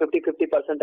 50-50%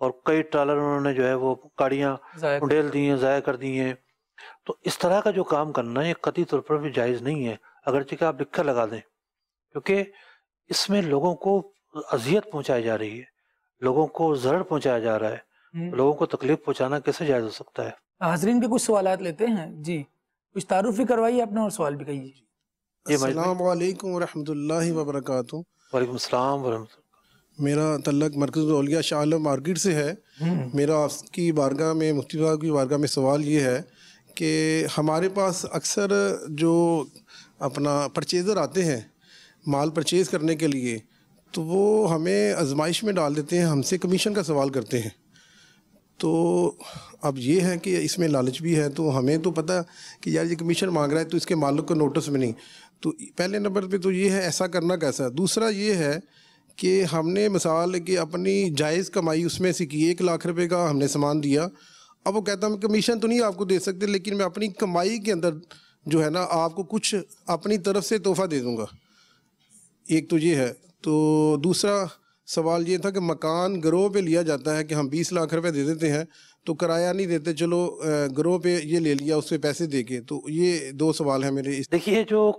اور کئی ٹرالر انہوں نے جو ہے وہ گاڑیاں اڈیل دی ہیں، ضائع کر دی ہیں. تو اس طرح کا جو کام کرنا یہ قطعی طور پر بھی جائز نہیں ہے، اگرچہ کہ آپ لکھ کر لگا دیں، کیونکہ اس میں لوگوں کو اذیت پہنچائی جا رہی ہے، لوگوں کو ضرر پہنچایا جا رہا ہے. لوگوں کو تکلیف پہنچانا کیسے جائز ہو سکتا ہے؟ حاضرین کے کچھ سوالات لیتے ہیں. جی کچھ تعارف بھی کروائیے اپنا اور سوال بھی کہیے. السلام علیکم ورحمۃ اللہ وبرکاتہ. وعلیکم السلام ورحمۃ اللہ. میرا تعلق مرکز الاولیاء شاہ عالم مارکیٹ سے ہے. میرا آپ کی بارگاہ میں، مفتی صاحب کی بارگاہ میں سوال یہ ہے کہ ہمارے پاس اکثر جو اپنا پرچیزر آتے ہیں مال پرچیز کرنے کے لیے، تو وہ ہمیں آزمائش میں ڈال دیتے ہیں، ہم سے کمیشن کا سوال کرتے ہیں. تو اب یہ ہے کہ اس میں لالچ بھی ہے، تو ہمیں تو پتہ کہ یار یہ کمیشن مانگ رہا ہے تو اس کے مالک کو نوٹس میں نہیں. تو پہلے نمبر پہ تو یہ ہے ایسا کرنا کیسا. دوسرا یہ ہے کہ ہم نے مثال کہ اپنی جائز کمائی اس میں سے کی 1 لاکھ روپے کا ہم نے سامان دیا، اب وہ کہتا ہم کمیشن تو نہیں آپ کو دے سکتے، لیکن میں اپنی کمائی کے اندر جو ہے نا آپ کو کچھ اپنی طرف سے تحفہ دے دوں گا. ایک تو یہ ہے. تو دوسرا سوال یہ تھا کہ مکان گروہ پہ لیا جاتا ہے کہ ہم 20 لاکھ روپے دے دیتے ہیں تو کرایہ نہیں دیتے، چلو گروہ پہ یہ لے لیا اس پہ پیسے دے کے. تو یہ 2 سوال ہیں میرے. دیکھیے جو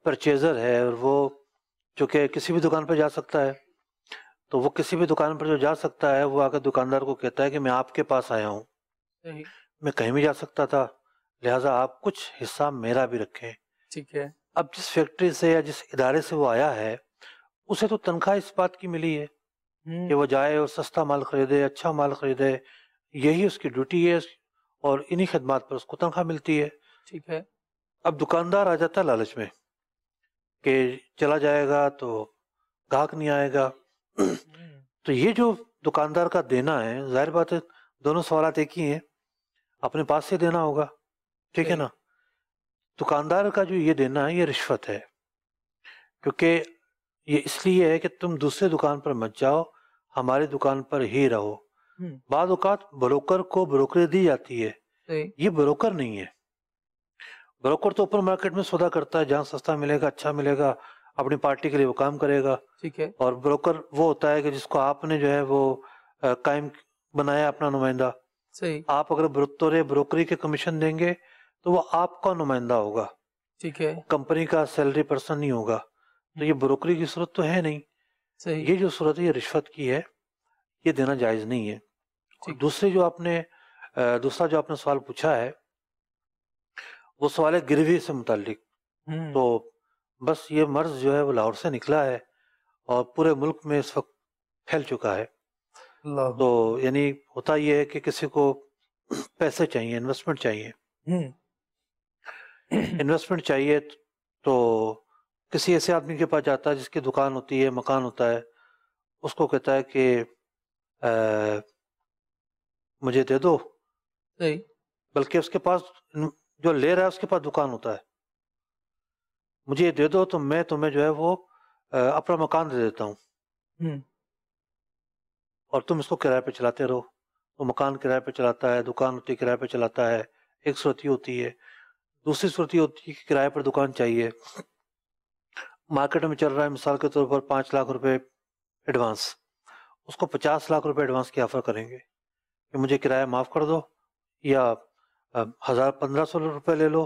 پرچیزر ہے اور وہ چونکہ کسی بھی دکان پہ جا سکتا ہے، تو وہ کسی بھی دکان پر جو جا سکتا ہے وہ آ کے دکاندار کو کہتا ہے کہ میں آپ کے پاس آیا ہوں، میں کہیں بھی جا سکتا تھا، لہٰذا آپ کچھ حصہ میرا بھی رکھیں. ٹھیک ہے. اب جس فیکٹری سے یا جس ادارے سے وہ آیا ہے اسے تو تنخواہ اس بات کی ملی ہے کہ وہ جائے اور سستا مال خریدے، اچھا مال خریدے، یہی اس کی ڈیوٹی ہے اور انہی خدمات پر اس کو تنخواہ ملتی ہے. ٹھیک ہے. اب دکاندار آ جاتا ہے لالچ میں کہ چلا جائے گا تو گاہک نہیں آئے گا. تو یہ جو دکاندار کا دینا ہے، ظاہر بات ہے دونوں سوالات ایک ہی ہیں، اپنے پاس سے دینا ہوگا. ٹھیک ہے نا. دکاندار کا جو یہ دینا ہے یہ رشوت ہے، کیونکہ یہ اس لیے ہے کہ تم دوسرے دکان پر مت جاؤ، ہماری دکان پر ہی رہو. بعض اوقات بروکر کو بروکری دی جاتی ہے، یہ بروکر نہیں ہے. بروکر تو اوپر مارکیٹ میں سودا کرتا ہے، جہاں سستا ملے گا، اچھا ملے گا، اپنی پارٹی کے لیے وہ کام کرے گا. ٹھیک ہے. اور بروکر وہ ہوتا ہے کہ جس کو آپ نے جو ہے وہ قائم بنایا اپنا نمائندہ. صحیح. آپ اگر بروکری کے کمیشن دیں گے تو وہ آپ کا نمائندہ ہوگا. ٹھیک ہے. کمپنی کا سیلری پرسن نہیں ہوگا. تو یہ بروکری کی صورت تو ہے نہیں. صحیح. یہ جو صورت ہے یہ رشوت کی ہے، یہ دینا جائز نہیں ہے. دوسرا جو آپ نے سوال پوچھا ہے وہ سوال ہے گروی سے متعلق. تو بس یہ مرض جو ہے وہ لاہور سے نکلا ہے اور پورے ملک میں اس وقت پھیل چکا ہے. تو یعنی ہوتا یہ ہے کہ کسی کو پیسے چاہیے، انویسٹمنٹ چاہیے. انویسٹمنٹ چاہیے تو کسی ایسے آدمی کے پاس جاتا ہے جس کی دکان ہوتی ہے، مکان ہوتا ہے، اس کو کہتا ہے کہ مجھے دے دو. بلکہ اس کے پاس جو لے رہا ہے اس کے پاس دکان ہوتا ہے، مجھے یہ دے دو تو میں تمہیں جو ہے وہ اپنا مکان دے دیتا ہوں اور تم اس کو کرائے پہ چلاتے رہو. وہ مکان کرائے پہ چلاتا ہے، دکان ہوتی ہے کرائے پہ چلاتا ہے. ایک صورت یہ ہوتی ہے. دوسری صورت یہ ہوتی ہے کہ کرائے پر دکان چاہیے. مارکیٹ میں چل رہا ہے مثال کے طور پر 5 لاکھ روپے ایڈوانس، اس کو 50 لاکھ روپے ایڈوانس کی آفر کریں گے کہ مجھے کرایہ معاف کر دو یا 1500 روپے لے لو،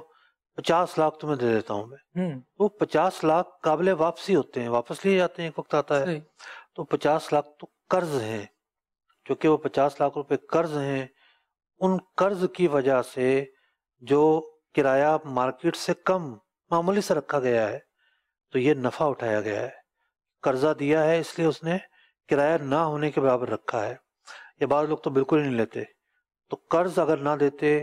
50 لاکھ تمہیں دے دیتا ہوں میں. وہ 50 لاکھ قابل واپسی ہوتے ہیں، واپس لیے جاتے ہیں، ایک وقت آتا ہے. تو 50 لاکھ تو قرض ہیں، چونکہ وہ 50 لاکھ روپے قرض ہیں. ان قرض کی وجہ سے جو کرایہ مارکیٹ سے کم معمولی سے رکھا گیا ہے تو یہ نفع اٹھایا گیا ہے. قرضہ دیا ہے اس لیے اس نے کرایہ نہ ہونے کے برابر رکھا ہے. یہ بعض لوگ تو بالکل ہی نہیں لیتے. تو قرض اگر نہ دیتے،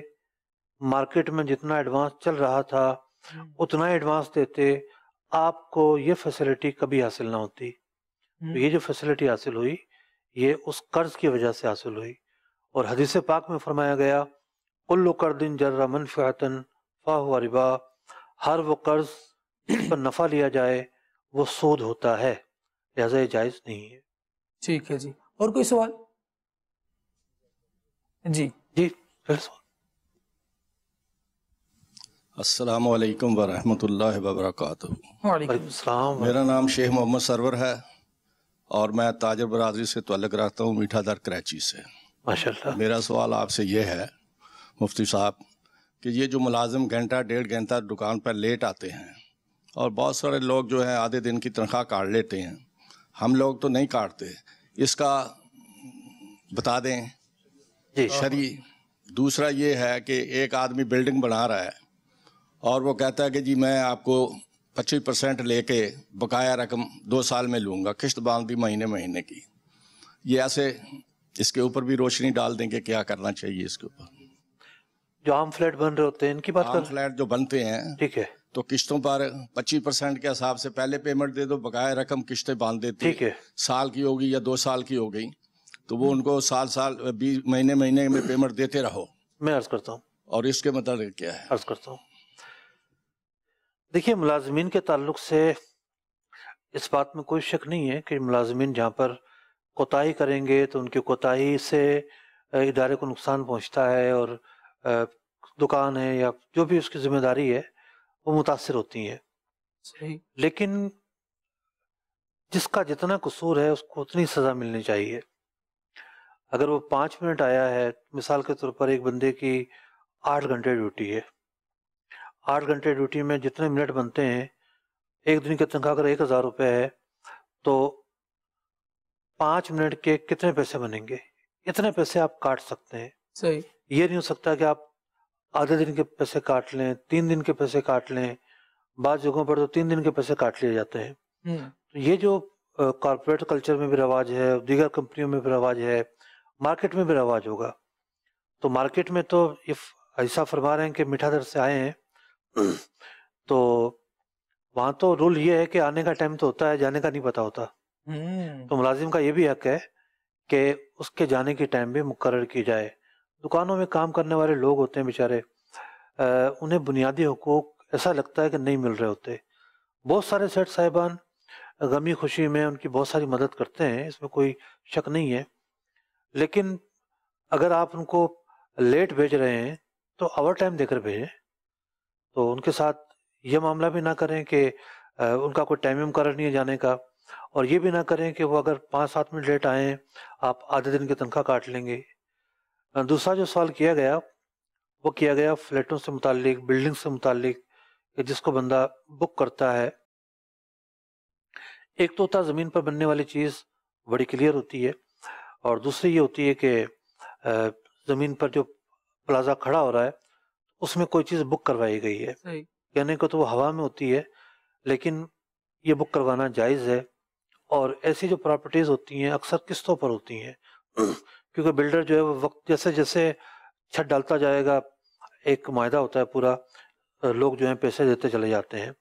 مارکیٹ میں جتنا ایڈوانس چل رہا تھا اتنا ایڈوانس دیتے، آپ کو یہ فیسلٹی کبھی حاصل نہ ہوتی. تو یہ جو فیسلٹی حاصل ہوئی یہ اس قرض کی وجہ سے حاصل ہوئی. اور حدیث پاک میں فرمایا گیا کل قرض جر منفعۃ فہو ربا، ہر وہ قرض جس پر نفع لیا جائے وہ سود ہوتا ہے، لہذا یہ جائز نہیں ہے. ٹھیک ہے جی. اور کوئی سوال؟ جی پھر سوال. السلام علیکم ورحمۃ اللہ وبرکاتہ. وعلیکم السلام. میرا نام شیخ محمد سرور ہے اور میں تاجر برادری سے تعلق رکھتا ہوں، میٹھا در کراچی سے۔ ماشاءاللہ۔ میرا سوال آپ سے یہ ہے مفتی صاحب کہ یہ جو ملازم گھنٹہ ڈیڑھ گھنٹہ دکان پر لیٹ آتے ہیں اور بہت سارے لوگ جو ہیں آدھے دن کی تنخواہ کاٹ لیتے ہیں، ہم لوگ تو نہیں کاٹتے، اس کا بتا دیں جی شرعی۔ دوسرا یہ ہے کہ ایک آدمی بلڈنگ بنا رہا ہے اور وہ کہتا ہے کہ جی میں آپ کو 25% لے کے بقایا رقم 2 سال میں لوں گا، قسط باندھ دی مہینے کی۔ یہ ایسے اس کے اوپر بھی روشنی ڈال دیں کہ کیا کرنا چاہیے اس کے اوپر۔ جو عام فلیٹ بن رہے ہوتے ہیں ان کی بات عام فلیٹ جو بنتے ہیں ٹھیک ہے، تو قسطوں پر 25% کے حساب سے پہلے پیمنٹ دے دو، بقایا رقم قسطیں باندھ دیتے، ٹھیک ہے، سال کی ہوگی یا 2 سال کی ہو گئی تو وہ ان کو سال 20 مہینے میں پیمنٹ دیتے رہو۔ میں عرض کرتا ہوں، اور اس کے متعلق کیا ہے؟ عرض کرتا ہوں، دیکھیے ملازمین کے تعلق سے اس بات میں کوئی شک نہیں ہے کہ ملازمین جہاں پر کوتاہی کریں گے تو ان کی کوتاہی سے ادارے کو نقصان پہنچتا ہے اور دکان ہے یا جو بھی اس کی ذمہ داری ہے وہ متاثر ہوتی ہیں۔ صحیح۔ لیکن جس کا جتنا قصور ہے اس کو اتنی سزا ملنی چاہیے۔ اگر وہ 5 منٹ آیا ہے، مثال کے طور پر ایک بندے کی 8 گھنٹے ڈیوٹی ہے، 8 گھنٹے ڈیوٹی میں جتنے منٹ بنتے ہیں، ایک دن کی تنخواہ اگر 1000 روپے ہے تو 5 منٹ کے کتنے پیسے بنیں گے؟ اتنے پیسے آپ کاٹ سکتے ہیں۔ صحیح۔ یہ نہیں ہو سکتا کہ آپ آدھے دن کے پیسے کاٹ لیں، 3 دن کے پیسے کاٹ لیں، بعض جگہوں پر تو 3 دن کے پیسے کاٹ لیے جاتے ہیں۔ تو یہ جو کارپوریٹ کلچر میں بھی رواج ہے، دیگر کمپنیوں میں بھی رواج ہے، مارکیٹ میں بھی رواج ہوگا۔ تو مارکیٹ میں تو ایسا فرما رہے ہیں کہ میٹھا در سے آئے ہیں تو وہاں تو رول یہ ہے کہ آنے کا ٹائم تو ہوتا ہے، جانے کا نہیں پتہ ہوتا۔ تو ملازم کا یہ بھی حق ہے کہ اس کے جانے کی ٹائم بھی مقرر کی جائے۔ دکانوں میں کام کرنے والے لوگ ہوتے ہیں بیچارے، انہیں بنیادی حقوق ایسا لگتا ہے کہ نہیں مل رہے ہوتے۔ بہت سارے سیٹ صاحبان غمی خوشی میں ان کی بہت ساری مدد کرتے ہیں، اس میں کوئی شک نہیں ہے، لیکن اگر آپ ان کو لیٹ بھیج رہے ہیں تو اوور ٹائم دے کر بھیجیں۔ تو ان کے ساتھ یہ معاملہ بھی نہ کریں کہ ان کا کوئی ٹائم مقرر نہیں ہے جانے کا، اور یہ بھی نہ کریں کہ وہ اگر 5-7 منٹ لیٹ آئیں آپ آدھے دن کی تنخواہ کاٹ لیں گے۔ دوسرا جو سوال کیا گیا وہ کیا گیا فلیٹوں سے متعلق، بلڈنگ سے متعلق، کہ جس کو بندہ بک کرتا ہے۔ ایک تو ہوتا زمین پر بننے والی چیز بڑی کلیئر ہوتی ہے، اور دوسری یہ ہوتی ہے کہ زمین پر جو پلازا کھڑا ہو رہا ہے اس میں کوئی چیز بک کروائی گئی ہے۔ صحیح۔ کہنے کو تو وہ ہوا میں ہوتی ہے، لیکن یہ بک کروانا جائز ہے۔ اور ایسی جو پراپرٹیز ہوتی ہیں اکثر قسطوں پر ہوتی ہیں، کیونکہ بلڈر جو ہے وہ وقت جیسے جیسے چھت ڈالتا جائے گا، ایک معاہدہ ہوتا ہے پورا، لوگ جو ہیں پیسے دیتے چلے جاتے ہیں،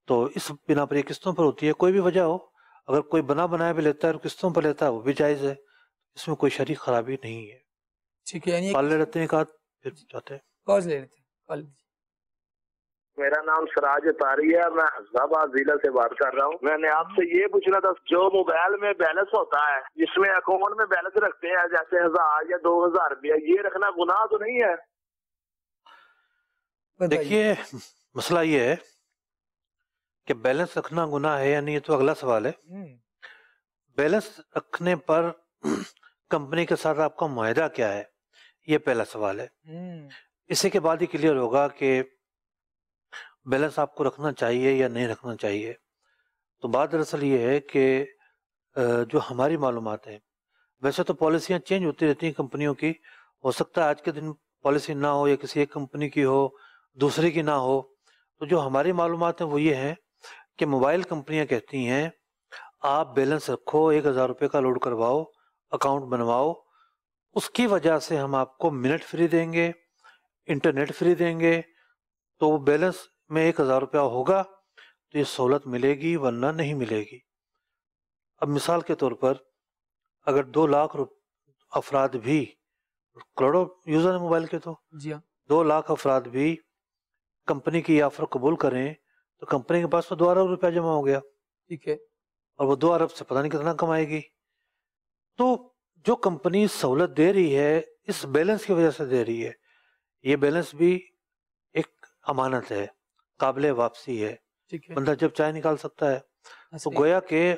تو اس بنا پر یہ قسطوں پر ہوتی ہے۔ کوئی بھی وجہ ہو، اگر کوئی بنا بنایا بھی لیتا ہے اور قسطوں پر لیتا ہے وہ بھی جائز ہے، اس میں کوئی شرعی خرابی نہیں ہے۔ ٹھیک ہے، یعنی کال لے لیتے ہیں ایک آدھ پھر جاتے ہیں۔ کال لے لیتے ہیں، کال لیجیے۔ میرا نام سراج تاری ہے، میں حفظ آباد ضلع سے بات کر رہا ہوں۔ میں نے آپ سے یہ پوچھنا تھا، جو موبائل میں بیلنس ہوتا ہے، جس میں اکاؤنٹ میں بیلنس رکھتے ہیں جیسے 1000 یا 2000 روپیہ، یہ رکھنا گناہ تو نہیں ہے؟ دیکھیے مسئلہ یہ ہے کہ بیلنس رکھنا گناہ ہے یا نہیں، یہ تو اگلا سوال ہے۔ بیلنس رکھنے پر کمپنی کے ساتھ آپ کا معاہدہ کیا ہے، یہ پہلا سوال ہے۔ اسی کے بعد ہی کلیئر ہوگا کہ بیلنس آپ کو رکھنا چاہیے یا نہیں رکھنا چاہیے۔ تو بات دراصل یہ ہے کہ جو ہماری معلومات ہیں، ویسے تو پالیسیاں چینج ہوتی رہتی ہیں کمپنیوں کی، ہو سکتا ہے آج کے دن پالیسی نہ ہو یا کسی ایک کمپنی کی ہو، دوسری کی نہ ہو۔ تو جو ہماری معلومات ہیں وہ یہ ہیں کہ موبائل کمپنیاں کہتی ہیں آپ بیلنس رکھو، 1000 روپے کا لوڈ کرواؤ، اکاؤنٹ بنواؤ، اس کی وجہ سے ہم آپ کو منٹ فری دیں گے، انٹرنیٹ فری دیں گے۔ تو وہ بیلنس میں 1000 روپیہ ہوگا تو یہ سہولت ملے گی، ورنہ نہیں ملے گی۔ اب مثال کے طور پر اگر 2 لاکھ افراد بھی، کروڑوں یوزر ہیں موبائل کے، تو جی ہاں، 2 لاکھ افراد بھی کمپنی کی آفر قبول کریں تو کمپنی کے پاس تو 2 ارب روپیہ جمع ہو گیا، ٹھیک ہے، اور وہ 2 ارب سے پتہ نہیں کتنا کمائے گی۔ تو جو کمپنی سہولت دے رہی ہے اس بیلنس کی وجہ سے دے رہی ہے، یہ بیلنس بھی ایک امانت ہے، قابل واپسی ہے، ٹھیک ہے، بندہ جب چاہے نکال سکتا ہے۔ تو گویا کہ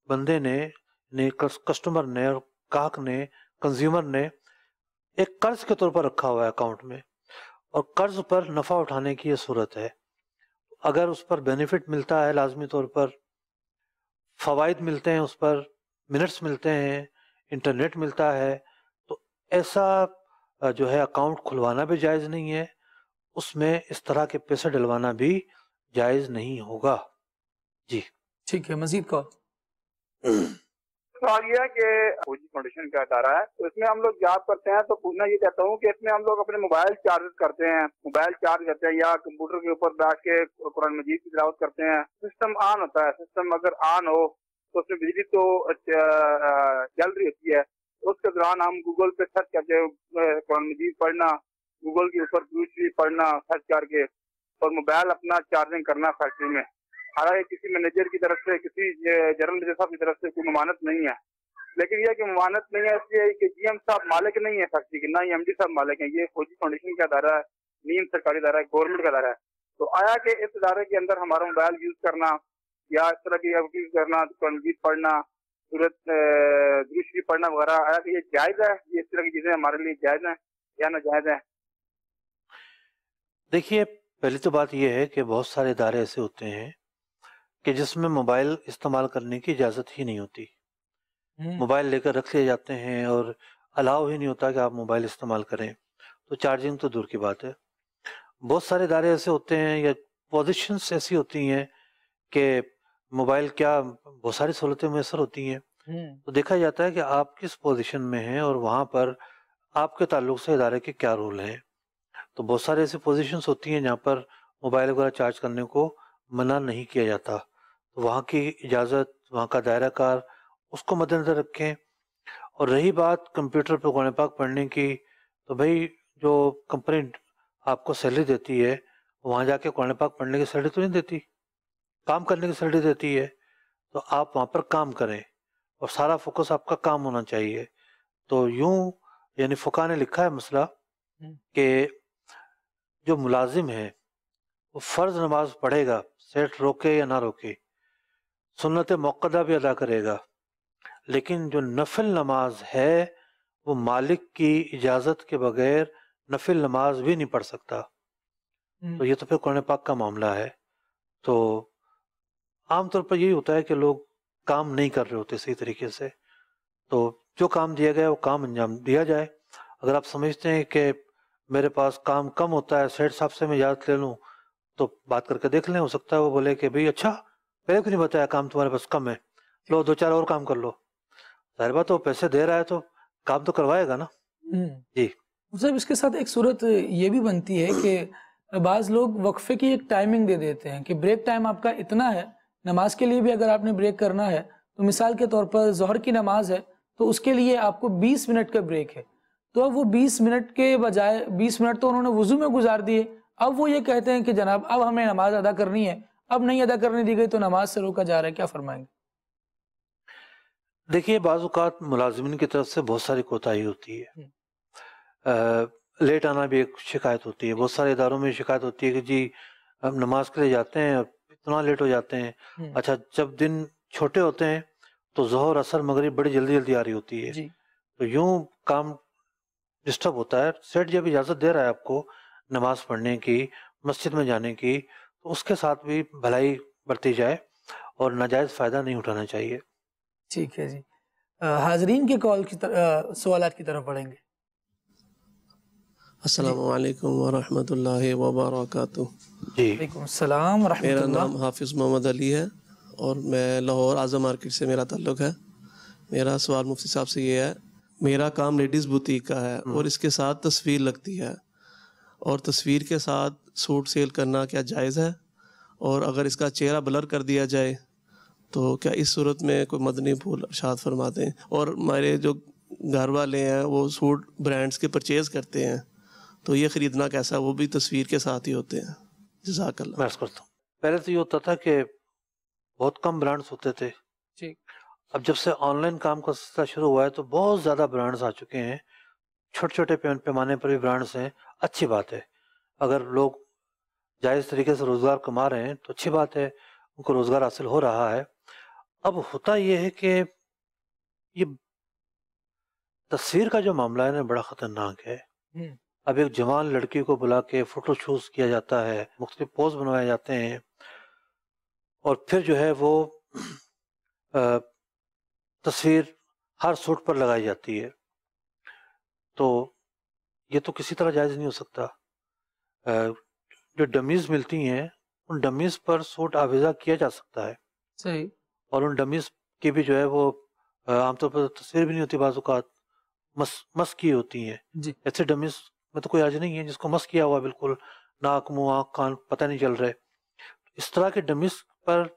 بندے نے کسٹمر نے اور گاہک نے کنزیومر نے ایک قرض کے طور پر رکھا ہوا ہے اکاؤنٹ میں، اور قرض پر نفع اٹھانے کی یہ صورت ہے. اگر اس پر بینیفٹ ملتا ہے لازمی طور پر، فوائد ملتے ہیں، اس پر منٹس ملتے ہیں، انٹرنیٹ ملتا ہے، تو ایسا جو ہے اکاؤنٹ کھلوانا بھی جائز نہیں ہے، اس میں اس طرح کے پیسے ڈلوانا بھی جائز نہیں ہوگا. جی ٹھیک ہے، مزید کال. سوال یہ ہے کہ فوجی فاؤنڈیشن کا ادارہ ہے، تو اس میں ہم لوگ جاب کرتے ہیں، تو پوچھنا یہ چاہتا ہوں کہ اس میں ہم لوگ اپنے موبائل چارج کرتے ہیں، موبائل چارج کرتے ہیں یا کمپیوٹر کے اوپر بیٹھ کے قرآن مجید کی تلاوت کرتے ہیں، سسٹم آن ہوتا ہے، سسٹم اگر آن ہو تو اس میں بجلی تو چل رہی ہوتی ہے، اس کے دوران ہم گوگل پہ سرچ کر کے قرآن مجید پڑھنا، گوگل کے اوپر دوسری پڑھنا سرچ کر کے، اور موبائل اپنا چارجنگ کرنا فیکٹری میں. حالانکہ کسی مینیجر کی طرف سے، کسی جنرل مینیجر صاحب کی طرف سے کوئی ممانت نہیں ہے، لیکن یہ کہ ممانت نہیں ہے اس لیے کہ جی ایم صاحب مالک نہیں ہے فیکٹری کے، نہ ہی ایم ڈی صاحب مالک ہیں، یہ فوجی فاؤنڈیشن کا ادارہ ہے، نیم سرکاری ادارہ ہے، گورنمنٹ کا ادارہ ہے. تو آیا کہ اس ادارے کے اندر ہمارا موبائل یوز کرنا یا اس طرح کی ایکٹیویٹیز کرنا، قرآن پڑھنا، سورت درود شریف پڑھنا وغیرہ، آیا کہ یہ جائز ہے؟ یہ اس طرح کی چیزیں ہمارے لیے جائز ہیں یا ناجائز ہیں؟ دیکھیے، پہلی تو بات یہ ہے کہ بہت سارے ادارے ایسے ہوتے ہیں کہ جس میں موبائل استعمال کرنے کی اجازت ہی نہیں ہوتی. موبائل لے کر رکھ لیے جاتے ہیں اور الاؤ ہی نہیں ہوتا کہ آپ موبائل استعمال کریں، تو چارجنگ تو دور کی بات ہے. بہت سارے ادارے ایسے ہوتے ہیں یا پوزیشنز ایسی ہوتی ہیں کہ موبائل کیا بہت ساری سہولتیں میسر ہوتی ہیں، تو دیکھا جاتا ہے کہ آپ کس پوزیشن میں ہیں اور وہاں پر آپ کے تعلق سے ادارے کے کیا رول ہیں. تو بہت سارے ایسی پوزیشنز ہوتی ہیں جہاں پر موبائل وغیرہ چارج کرنے کو منع نہیں کیا جاتا، تو وہاں کی اجازت، وہاں کا دائرہ کار، اس کو مد نظر رکھیں. اور رہی بات کمپیوٹر پہ قرآن پاک پڑھنے کی، تو بھائی جو کمپنی آپ کو سیلری دیتی ہے وہاں جا کے قرآن پاک پڑھنے کی سیلری تو نہیں دیتی، کام کرنے کی سیلری دیتی ہے، تو آپ وہاں پر کام کریں اور سارا فوکس آپ کا کام ہونا چاہیے. تو یوں یعنی فقہ نے لکھا ہے مسئلہ کہ جو ملازم ہے وہ فرض نماز پڑھے گا، سیٹ روکے یا نہ روکے، سنت موقدہ بھی ادا کرے گا، لیکن جو نفل نماز ہے وہ مالک کی اجازت کے بغیر نفل نماز بھی نہیں پڑھ سکتا. تو یہ تو پھر قرآن پاک کا معاملہ ہے. تو عام طور پر یہی ہوتا ہے کہ لوگ کام نہیں کر رہے ہوتے صحیح طریقے سے، تو جو کام دیا گیا وہ کام انجام دیا جائے. اگر آپ سمجھتے ہیں کہ میرے پاس کام کم ہوتا ہے، سیٹ صاحب سے میں اجازت لے لوں، تو بات کر کے دیکھ لیں، ہو سکتا ہے وہ بولے کہ بھئی اچھا پہلے کیوں نہیں بتایا کام تمہارے پاس کم ہے، لو 2-4 اور کام کر لو. ظاہر بات وہ پیسے دے رہا ہے تو کام تو کروائے گا نا. جی صاحب، اس کے ساتھ ایک صورت یہ بھی بنتی ہے کہ بعض لوگ وقفے کی ایک ٹائمنگ دے دیتے ہیں کہ بریک ٹائم آپ کا اتنا ہے، نماز کے لیے بھی اگر آپ نے بریک کرنا ہے تو مثال کے طور پر ظہر کی نماز ہے تو اس کے لیے آپ کو 20 منٹ کا بریک ہے، تو اب وہ 20 منٹ کے بجائے 20 منٹ تو انہوں نے وضو میں گزار دیے، اب وہ یہ کہتے ہیں کہ جناب اب ہمیں نماز ادا کرنی ہے، اب نہیں ادا کرنے دی گئی تو نماز سے روکا جا رہا ہے، کیا فرمائیں گے؟ دیکھیے، بعض اوقات ملازمین کی طرف سے بہت ساری کوتاہی ہوتی ہے، لیٹ آنا بھی ایک شکایت ہوتی ہے. بہت سارے اداروں میں شکایت ہوتی ہے کہ جی ہم نماز کے لیے جاتے ہیں اتنا لیٹ ہو جاتے ہیں. اچھا، جب دن چھوٹے ہوتے ہیں تو ظہر اثر مغرب بڑی جلدی جلدی آ رہی ہوتی ہے، تو یوں کام ڈسٹرب ہوتا ہے. سیٹ جب اجازت دے رہا ہے آپ کو نماز پڑھنے کی، مسجد میں جانے کی، تو اس کے ساتھ بھی بھلائی برتی جائے اور ناجائز فائدہ نہیں اٹھانا چاہیے. ٹھیک ہے جی، حاضرین کے کال کی سوالات کی طرف بڑھیں گے. السلام علیکم ورحمۃ اللہ وبرکاتہ. جی وعلیکم السلام ورحمۃ میرا اللہ. نام حافظ محمد علی ہے اور میں لاہور اعظم مارکیٹ سے میرا تعلق ہے. میرا سوال مفتی صاحب سے یہ ہے، میرا کام لیڈیز بوتیک کا ہے اور اس کے ساتھ تصویر لگتی ہے، اور تصویر کے ساتھ سوٹ سیل کرنا کیا جائز ہے؟ اور اگر اس کا چہرہ بلر کر دیا جائے تو کیا اس صورت میں کوئی مدنی پھول ارشاد فرما دیں؟ اور ہمارے جو گھر والے ہیں وہ سوٹ برانڈز کے پرچیز کرتے ہیں، تو یہ خریدنا کیسا؟ وہ بھی تصویر کے ساتھ ہی ہوتے ہیں. جزاک اللہ. میں عرض کرتا ہوں، پہلے تو یہ ہوتا تھا کہ بہت کم برانڈز ہوتے تھے. اب جب سے آن لائن کام کا سلسلہ شروع ہوا ہے تو بہت زیادہ برانڈز آ چکے ہیں، چھوٹے چھوٹے پیمانے پر بھی برانڈز ہیں. اچھی بات ہے، اگر لوگ جائز طریقے سے روزگار کما رہے ہیں تو اچھی بات ہے، ان کو روزگار حاصل ہو رہا ہے. اب ہوتا یہ ہے کہ یہ تصویر کا جو معاملہ ہے نا بڑا خطرناک ہے. اب ایک جوان لڑکی کو بلا کے فوٹو شوز کیا جاتا ہے، مختلف پوز بنوائے جاتے ہیں، اور پھر جو ہے وہ تصویر ہر سوٹ پر لگائی جاتی ہے. تو یہ تو کسی طرح جائز نہیں ہو سکتا. جو ڈمیز ملتی ہیں ان ڈمیز پر سوٹ آویزہ کیا جا سکتا ہے. صحیح. اور ان ڈمیز کی بھی جو ہے وہ عام طور پر تصویر بھی نہیں ہوتی، بعض اوقات مس کی ہوتی ہیں. جی. ایسے ڈمیز میں تو کوئی حرج نہیں ہے جس کو مس کیا ہوا بالکل ناک منہ آنکھ کان پتہ نہیں چل رہے. اس طرح کے ڈمیز پر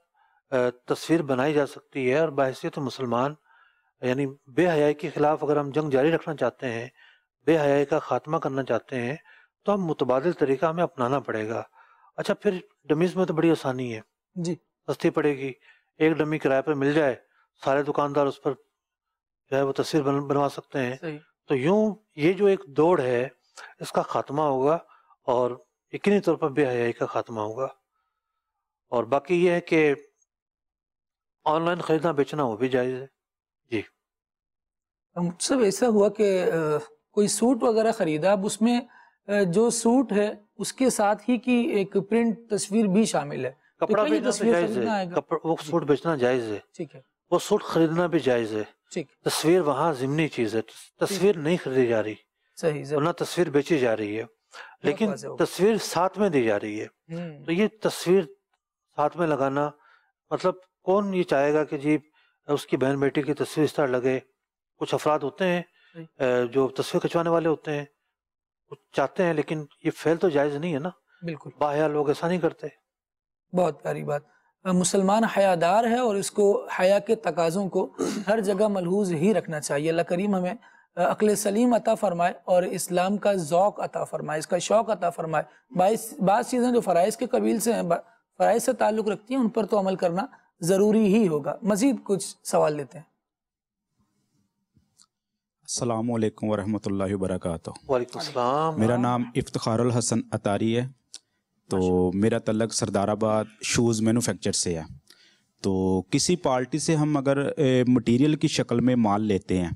تصویر بنائی جا سکتی ہے، اور بحیثیت مسلمان یعنی بے حیائی کے خلاف اگر ہم جنگ جاری رکھنا چاہتے ہیں، بے حیائی کا خاتمہ کرنا چاہتے ہیں، تو ہم متبادل طریقہ ہمیں اپنانا پڑے گا. اچھا پھر ڈمیز میں تو بڑی آسانی ہے، جی سستی پڑے گی. ایک ڈمی کرائے پر مل جائے، سارے دکاندار اس پر جو ہے وہ تصویر بنوا سکتے ہیں. صحیح. تو یوں یہ جو ایک دوڑ ہے اس کا خاتمہ ہوگا، اور یقینی طور پر بے حیائی کا خاتمہ ہوگا. اور باقی یہ ہے کہ آن لائن خریدنا بیچنا وہ بھی جائز ہے. جی سب ایسا ہوا کہ کوئی سوٹ وغیرہ خریدا، اب اس میں جو سوٹ ہے اس کے ساتھ ہی کی ایک پرنٹ تصویر بھی شامل ہے. کپڑا بیچنا تو جائز ہے، وہ سوٹ بیچنا جائز ہے. ٹھیک ہے. وہ سوٹ خریدنا بھی جائز ہے. ٹھیک. تصویر وہاں ضمنی چیز ہے، تصویر نہیں خریدی جا رہی. صحیح. ورنہ تصویر بیچی جا رہی ہے، لیکن تصویر ساتھ میں دی جا رہی ہے. تو یہ تصویر ساتھ میں لگانا مطلب کون یہ چاہے گا کہ جی اس کی بہن بیٹی کی تصویر اس طرح لگے. کچھ افراد ہوتے ہیں جو تصویر کھنچوانے والے ہوتے ہیں، کچھ چاہتے ہیں، لیکن یہ فعل تو جائز نہیں ہے نا. بالکل. باحیا لوگ ایسا نہیں کرتے. بہت پیاری بات. مسلمان حیادار ہے اور اس کو حیا کے تقاضوں کو ہر جگہ ملحوظ ہی رکھنا چاہیے. اللہ کریم ہمیں عقل سلیم عطا فرمائے اور اسلام کا ذوق عطا فرمائے، اس کا شوق عطا فرمائے. بعض چیزیں جو فرائض کے قبیل سے ہیں، فرائض سے تعلق رکھتی ہیں، ان پر تو عمل کرنا ضروری ہی ہوگا. مزید کچھ سوال لیتے ہیں. السلام علیکم ورحمۃ اللہ وبرکاتہ. وعلیکم السلام. میرا نام افتخار الحسن اطاری ہے. تو میرا تعلق سردار آباد شوز مینوفیکچر سے ہے. تو کسی پارٹی سے ہم اگر مٹیریل کی شکل میں مال لیتے ہیں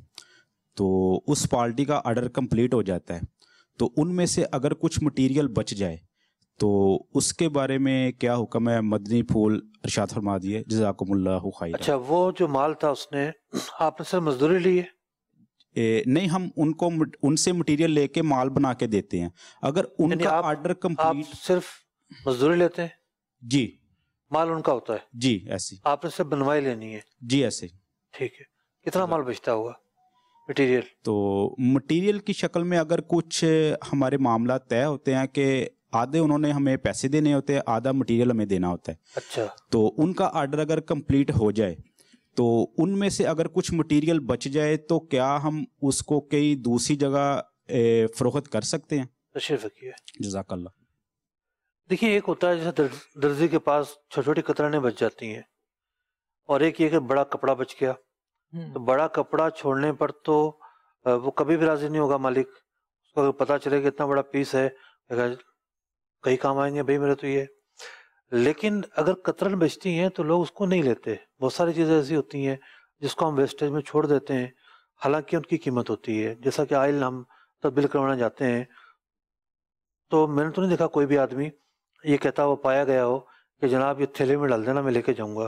تو اس پارٹی کا آرڈر کمپلیٹ ہو جاتا ہے، تو ان میں سے اگر کچھ مٹیریل بچ جائے تو اس کے بارے میں کیا حکم ہے؟ مدنی پھول ارشاد فرما دیے، جزاکم اللہ خیر. اچھا وہ جو مال تھا اس نے آپ نے صرف مزدوری لی ہے؟ نہیں، ہم ان سے مٹیریل لے کے مال بنا کے دیتے ہیں. اگر ان کا آرڈر کمپلیٹ، آپ صرف مزدوری لیتے ہیں؟ جی. مال ان کا ہوتا ہے؟ جی ایسے. آپ نے صرف بنوائی لینی ہے؟ جی ایسے. ٹھیک ہے. کتنا مال بچتا ہوگا مٹیریل؟ تو مٹیریل کی شکل میں اگر کچھ ہمارے معاملات طے ہوتے ہیں کہ آدھے انہوں نے ہمیں پیسے دینے ہوتے ہیں، آدھا مٹیریل ہمیں دینا ہوتا ہے. اچھا. تو ان کا آرڈر اگر کمپلیٹ ہو جائے تو ان میں سے اگر کچھ مٹیریل بچ جائے تو کیا ہم اس کو کئی دوسری جگہ فروخت کر سکتے ہیں؟ تشریف رکھیے. جزاک اللہ. دیکھیے ایک ہوتا ہے جیسے درزی کے پاس چھوٹی چھوٹی کترانے بچ جاتی ہیں، اور ایک یہ کہ بڑا کپڑا بچ گیا. تو بڑا کپڑا چھوڑنے پر تو وہ کبھی بھی راضی نہیں ہوگا مالک. اس کو اگر پتہ چلے کہ اتنا بڑا پیس ہے کئی کام آئیں گے بھائی میرے تو یہ. لیکن اگر کترن بچتی ہیں تو لوگ اس کو نہیں لیتے. بہت ساری چیزیں ایسی ہوتی ہیں جس کو ہم ویسٹیج میں چھوڑ دیتے ہیں، حالانکہ ان کی قیمت ہوتی ہے. جیسا کہ آئل ہم تبدیل کروانا جاتے ہیں تو میں نے تو نہیں دیکھا کوئی بھی آدمی یہ کہتا وہ پایا گیا ہو کہ جناب یہ تھیلے میں ڈال دینا میں لے کے جاؤں گا،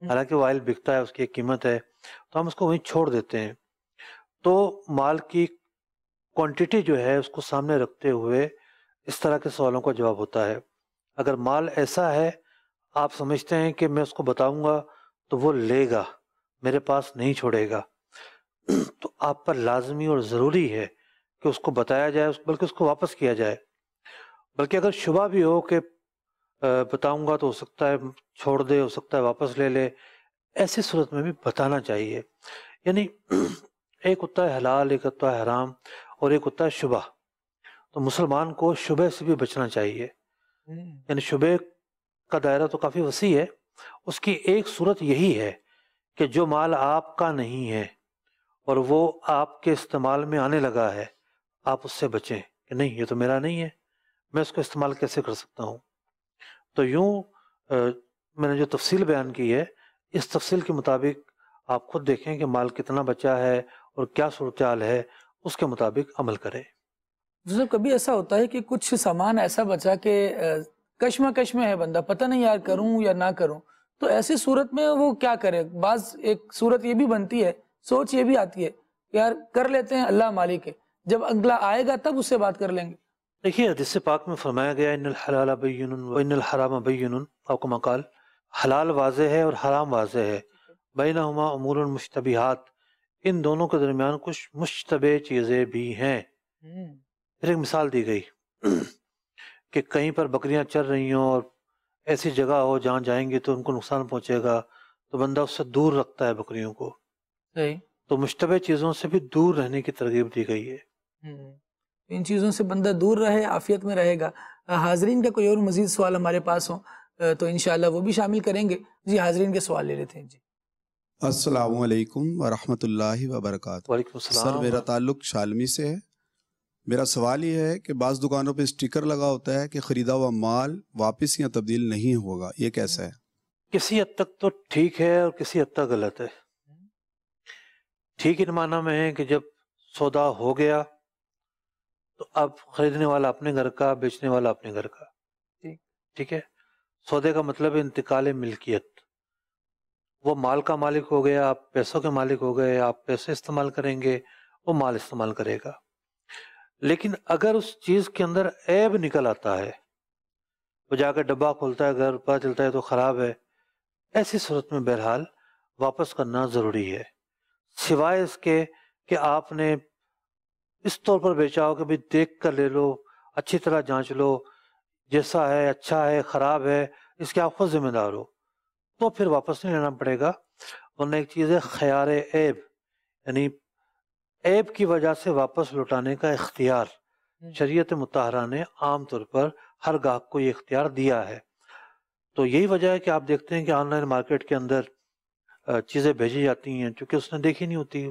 حالانکہ وہ آئل بکتا ہے، اس کی ایک قیمت ہے، تو ہم اس کو وہیں چھوڑ دیتے ہیں. تو مال کی کوانٹٹی جو ہے اس کو سامنے رکھتے ہوئے اس طرح کے سوالوں کا جواب ہوتا ہے. اگر مال ایسا ہے آپ سمجھتے ہیں کہ میں اس کو بتاؤں گا تو وہ لے گا، میرے پاس نہیں چھوڑے گا، تو آپ پر لازمی اور ضروری ہے کہ اس کو بتایا جائے، بلکہ اس کو واپس کیا جائے. بلکہ اگر شبہ بھی ہو کہ بتاؤں گا تو ہو سکتا ہے چھوڑ دے، ہو سکتا ہے واپس لے لے، ایسی صورت میں بھی بتانا چاہیے. یعنی ایک ہوتا ہے حلال، ایک ہوتا ہے حرام، اور ایک ہوتا ہے شبہ. تو مسلمان کو شبہ سے بھی بچنا چاہیے. یعنی شبہ کا دائرہ تو کافی وسیع ہے. اس کی ایک صورت یہی ہے کہ جو مال آپ کا نہیں ہے اور وہ آپ کے استعمال میں آنے لگا ہے، آپ اس سے بچیں کہ نہیں یہ تو میرا نہیں ہے، میں اس کو استعمال کیسے کر سکتا ہوں. تو یوں میں نے جو تفصیل بیان کی ہے اس تفصیل کے مطابق آپ خود دیکھیں کہ مال کتنا بچا ہے اور کیا صورتحال ہے، اس کے مطابق عمل کریں۔ کبھی ایسا ہوتا ہے کہ کچھ سامان ایسا بچا کہ کشمکش میں ہے بندہ، پتہ نہیں یار کروں یا نہ کروں، تو ایسی صورت میں وہ کیا کرے؟ بعض ایک صورت یہ بھی بنتی ہے، سوچ یہ بھی آتی ہے کہ یار کر لیتے ہیں، اللہ مالک ہے، جب اگلا آئے گا تب اس سے بات کر لیں گے۔ دیکھیے حدیث پاک میں فرمایا گیا ان الحلال بین و ان الحرام بین، او کما قال، حلال واضح ہے اور حرام واضح ہے، بینہما امور مشتبہات، ان دونوں کے درمیان کچھ مشتبہ چیزیں بھی ہیں۔ پھر ایک مثال دی گئی کہ کہیں پر بکریاں چر رہی ہوں اور ایسی جگہ ہو جہاں جائیں گے تو ان کو نقصان پہنچے گا، تو بندہ اس سے دور رکھتا ہے بکریوں کو۔ تو مشتبہ چیزوں سے بھی دور رہنے کی ترغیب دی گئی ہے۔ ان چیزوں سے بندہ دور رہے، عافیت میں رہے گا۔ حاضرین کا کوئی اور مزید سوال ہمارے پاس ہو تو انشاءاللہ وہ بھی شامل کریں گے۔ جی حاضرین کے سوال لے لیتے ہیں۔ جی السلام علیکم ورحمۃ اللہ وبرکاتہ۔ وعلیکم السلام۔ سر میرا تعلق شالمی سے ہے۔ میرا سوال یہ ہے کہ بعض دکانوں پہ اسٹیکر لگا ہوتا ہے کہ خریدا ہوا مال واپس یا تبدیل نہیں ہوگا، یہ کیسا ہے؟ کسی حد تک تو ٹھیک ہے اور کسی حد تک غلط ہے۔ ٹھیک ان معنی میں ہے کہ جب سودا ہو گیا تو اب خریدنے والا اپنے گھر کا، بیچنے والا اپنے گھر کا، ٹھیک ہے۔ سودے کا مطلب ہے انتقال ملکیت، وہ مال کا مالک ہو گیا، آپ پیسوں کے مالک ہو گئے، آپ پیسے استعمال کریں گے، وہ مال استعمال کرے گا۔ لیکن اگر اس چیز کے اندر عیب نکل آتا ہے، وہ جا کے ڈبہ کھولتا ہے، گھر پتہ چلتا ہے تو خراب ہے، ایسی صورت میں بہرحال واپس کرنا ضروری ہے، سوائے اس کے کہ آپ نے اس طور پر بیچا ہو کہ بھی دیکھ کر لے لو، اچھی طرح جانچ لو، جیسا ہے اچھا ہے خراب ہے اس کے آپ خود ذمہ دار ہو، تو پھر واپس نہیں لینا پڑے گا۔ ورنہ ایک چیز ہے خیار عیب، یعنی عیب کی وجہ سے واپس لوٹانے کا اختیار شریعت مطہرہ نے عام طور پر ہر گاہک کو یہ اختیار دیا ہے۔ تو یہی وجہ ہے کہ آپ دیکھتے ہیں کہ آن لائن مارکیٹ کے اندر چیزیں بھیجی جاتی ہیں، چونکہ اس نے دیکھی نہیں ہوتی،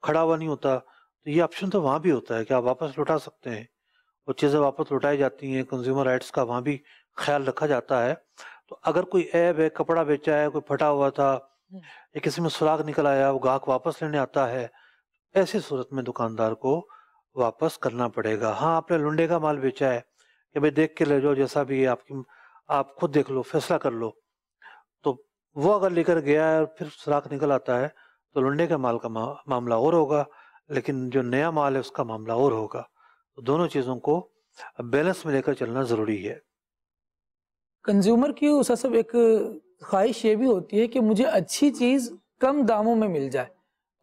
کھڑا ہوا نہیں ہوتا، تو یہ آپشن تو وہاں بھی ہوتا ہے کہ آپ واپس لوٹا سکتے ہیں، وہ چیزیں واپس لوٹائی جاتی ہیں، کنزیومر رائٹس کا وہاں بھی خیال رکھا جاتا ہے۔ تو اگر کوئی عیب ہے، کپڑا بیچا ہے، کوئی پھٹا ہوا تھا یا کسی میں سراغ نکل آیا، وہ گاہک واپس لینے آتا ہے، ایسی صورت میں دکاندار کو واپس کرنا پڑے گا۔ ہاں آپ نے لنڈے کا مال بیچا ہے کہ بھائی دیکھ کے لے جاؤ، جیسا بھی ہے آپ خود دیکھ لو، فیصلہ کر لو، تو وہ اگر لے کر گیا ہے اور پھر سراغ نکل آتا ہے تو لنڈے کا مال کا معاملہ اور ہوگا، لیکن جو نیا مال ہے اس کا معاملہ اور ہوگا۔ تو دونوں چیزوں کو بیلنس میں لے کر چلنا ضروری ہے۔ کنزیومر کی اساسب ایک خواہش یہ بھی ہوتی ہے کہ مجھے اچھی چیز کم داموں میں مل جائے،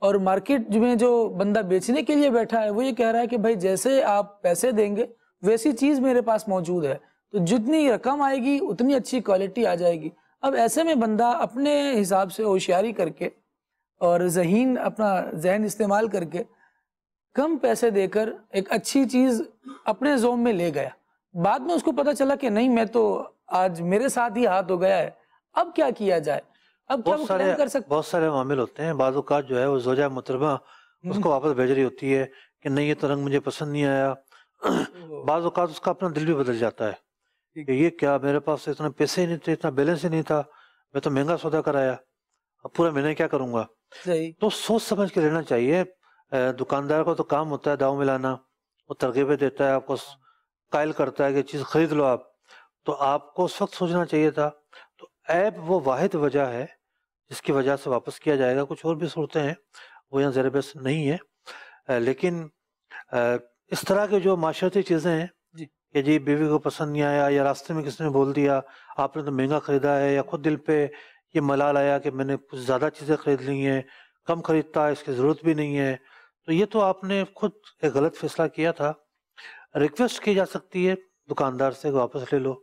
اور مارکیٹ میں جو بندہ بیچنے کے لیے بیٹھا ہے وہ یہ کہہ رہا ہے کہ بھائی جیسے آپ پیسے دیں گے ویسی چیز میرے پاس موجود ہے، تو جتنی رقم آئے گی اتنی اچھی کوالٹی آ جائے گی۔ اب ایسے میں بندہ اپنے حساب سے ہوشیاری کر کے اور ذہین اپنا ذہن استعمال کر کے کم پیسے دے کر ایک اچھی چیز اپنے زوم میں لے گیا، بعد میں اس کو پتہ چلا کہ نہیں میں تو آج میرے ساتھ ہی ہاتھ ہو گیا ہے، اب کیا کیا جائے؟ اب کیا وہ کلیم کر سکتے؟ بہت سارے معامل ہوتے ہیں، بعض اوقات جو ہے وہ زوجہ محترمہ اس کو واپس بھیج رہی ہوتی ہے کہ نہیں یہ تو رنگ مجھے پسند نہیں آیا، بعض اوقات اس کا اپنا دل بھی بدل جاتا ہے کہ یہ کیا، میرے پاس اتنے پیسے ہی نہیں تھے، اتنا بیلنس ہی نہیں تھا، میں تو مہنگا سودا کرایا، اب پورا مہینے کیا کروں گا۔ تو سوچ سمجھ کے لینا چاہیے۔ دکاندار کو تو کام ہوتا ہے داؤں میں لانا، وہ ترغیبیں دیتا ہے، آپ کو قائل کرتا ہے کہ چیز خرید لو آپ، تو آپ کو اس وقت سوچنا چاہیے تھا۔ تو عیب وہ واحد وجہ ہے جس کی وجہ سے واپس کیا جائے گا، کچھ اور بھی صورتیں ہیں وہ یہاں زیر بحث نہیں ہے، لیکن اس طرح کے جو معاشرتی چیزیں ہیں کہ جی بیوی کو پسند نہیں آیا، یا راستے میں کسی نے بول دیا آپ نے تو مہنگا خریدا ہے، یا خود دل پہ یہ ملال آیا کہ میں نے کچھ زیادہ چیزیں خرید لی ہیں، کم خریدتا ہے، اس کی ضرورت بھی نہیں ہے، تو یہ تو آپ نے خود ایک غلط فیصلہ کیا تھا۔ ریکویسٹ کی جا سکتی ہے دکاندار سے واپس لے لو،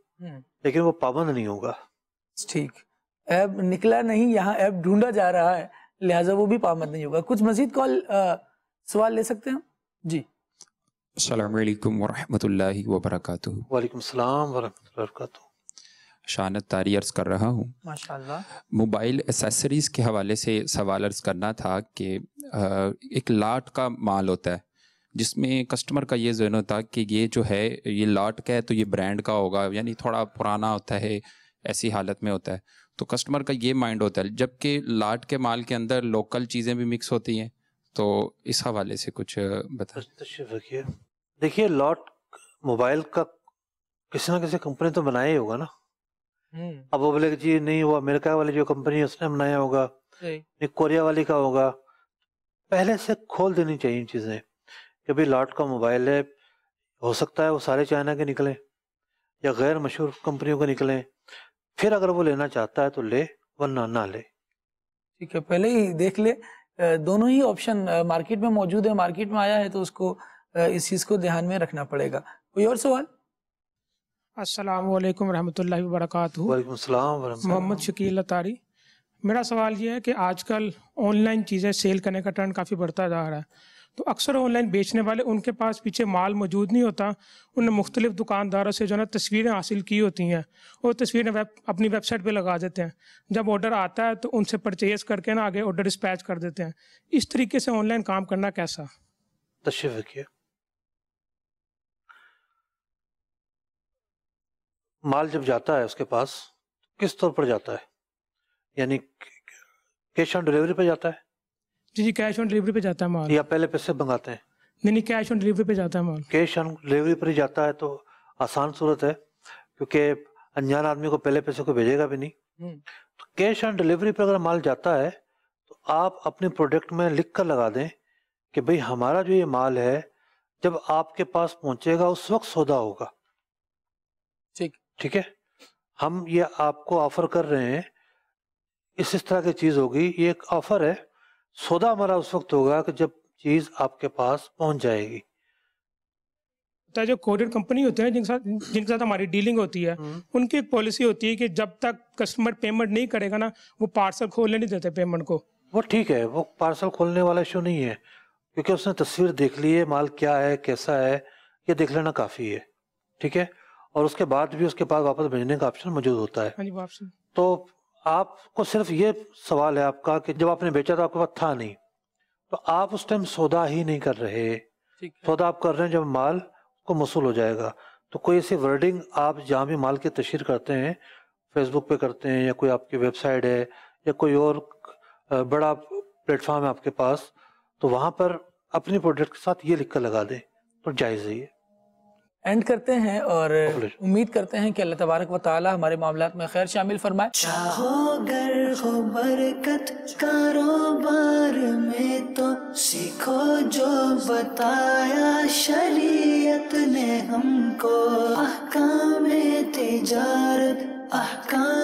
لیکن وہ پابند نہیں ہوگا۔ ٹھیک، ایب نکلا نہیں، یہاں ایب ڈھونڈا جا رہا ہے، لہٰذا وہ بھی پابند نہیں ہوگا۔ کچھ مزید کال سوال لے سکتے ہیں؟ جی السلام علیکم ورحمۃ اللہ وبرکاتہ۔ وعلیکم السلام ورحمۃ اللہ وبرکاتہ۔ شانت طاری عرض کر رہا ہوں۔ ماشاءاللہ۔ موبائل ایسیسریز کے حوالے سے سوال عرض کرنا تھا کہ ایک لاٹ کا مال ہوتا ہے جس میں کسٹمر کا یہ ذہن ہوتا ہے کہ یہ جو ہے یہ لاٹ کا ہے تو یہ برانڈ کا ہوگا، یعنی تھوڑا پرانا ہوتا ہے، ایسی حالت میں ہوتا ہے، تو کسٹمر کا یہ مائنڈ ہوتا ہے، جبکہ لاٹ کے مال کے اندر لوکل چیزیں بھی مکس ہوتی ہیں. تو اس حوالے سے کچھ بتائیں. دیکھیے لاٹ موبائل کا کسی نہ کسی کمپنی تو بنایا ہی ہوگا نا. اب وہ بولے کہ جی نہیں وہ امریکہ والی جو کمپنی ہے اس نے بنایا ہوگا، نہیں کوریا والی کا ہوگا. پہلے سے کھول دینی چاہیے چیزیں کہ بھائی لاٹ کا موبائل ہے، ہو سکتا ہے وہ سارے چائنا کے نکلیں یا غیر مشہور کمپنیوں کے نکلیں، پھر اگر وہ لینا چاہتا ہے تو لے ورنہ نہ لے. ٹھیک ہے، پہلے ہی دیکھ لے. دونوں ہی آپشن مارکیٹ میں موجود ہے، مارکیٹ میں آیا ہے تو اس کو اس چیز کو دھیان میں رکھنا پڑے گا. کوئی اور سوال؟ السلام علیکم ورحمۃ اللہ وبرکاتہ. وعلیکم السلام ورحمۃ اللہ. محمد شکیل اتاری. میرا سوال یہ ہے کہ آج کل آن لائن چیزیں سیل کرنے کا ٹرینڈ کافی بڑھتا جا رہا ہے، تو اکثر آن لائن بیچنے والے ان کے پاس پیچھے مال موجود نہیں ہوتا، انہوں نے مختلف دکانداروں سے جو ہے نا تصویریں حاصل کی ہوتی ہیں، اور تصویریں اپنی ویب سائٹ پہ لگا دیتے ہیں. جب آرڈر آتا ہے تو ان سے پرچیز کر کے نا آگے آرڈر ڈسپیچ کر دیتے ہیں. اس طریقے سے آن لائن کام کرنا کیسا؟ تشریف رکھیے. مال جب جاتا ہے اس کے پاس کس طور پر جاتا ہے؟ یعنی کیش آن ڈیلیوری پہ جاتا ہے؟ جی کیش آن ڈیلیوری پہ جاتا ہے مال. یا پہلے پیسے منگاتے ہیں؟ نہیں کیش آن ڈیلیوری پہ جاتا ہے مال. کیش آن ڈیلیوری پر ہی جاتا ہے تو آسان صورت ہے، کیونکہ انجان آدمی کو پہلے پیسے کو بھیجے گا بھی نہیں. تو کیش آن ڈیلیوری پر اگر مال جاتا ہے تو آپ اپنے پروڈکٹ میں لکھ کر لگا دیں کہ بھئی ہمارا جو یہ مال ہے جب آپ کے پاس پہنچے گا اس وقت سودا ہوگا. ٹھیک ہے، ہم یہ آپ کو آفر کر رہے ہیں، اس طرح کی چیز ہوگی، یہ ایک آفر ہے، سودا ہمارا اس وقت ہوگا کہ جب چیز آپ کے پاس پہنچ جائے گی. جو کوریئر کمپنی ہوتی ہے جن کے ساتھ ہماری ڈیلنگ ہوتی ہے، ان کی ایک پالیسی ہوتی ہے کہ جب تک کسٹمر پیمنٹ نہیں کرے گا نا وہ پارسل کھولنے نہیں دیتے پیمنٹ کو. وہ ٹھیک ہے، وہ پارسل کھولنے والا ایشو نہیں ہے، کیونکہ اس نے تصویر دیکھ لی ہے، مال کیا ہے کیسا ہے یہ دیکھ لینا کافی ہے. ٹھیک ہے، اور اس کے بعد بھی اس کے پاس واپس بھیجنے کا آپشن موجود ہوتا ہے. تو آپ کو صرف یہ سوال ہے آپ کا کہ جب آپ نے بیچا تو آپ کے پاس تھا نہیں، تو آپ اس ٹائم سودا ہی نہیں کر رہے، سودا آپ کر رہے ہیں جب مال کو موصول ہو جائے گا. تو کوئی ایسی ورڈنگ آپ جہاں بھی مال کی تشہیر کرتے ہیں، فیس بک پہ کرتے ہیں یا کوئی آپ کی ویب سائٹ ہے یا کوئی اور بڑا پلیٹ فارم ہے آپ کے پاس، تو وہاں پر اپنی پروڈکٹ کے ساتھ یہ لکھ کر لگا دیں تو جائز ہے. اینڈ کرتے ہیں اور امید کرتے ہیں کہ اللہ تبارک و تعالی ہمارے معاملات میں خیر شامل فرمائے. چاہو گر ہو برکت کاروبار میں تو سیکھو جو بتایا شریعت نے ہم کو، احکام تجارت احکام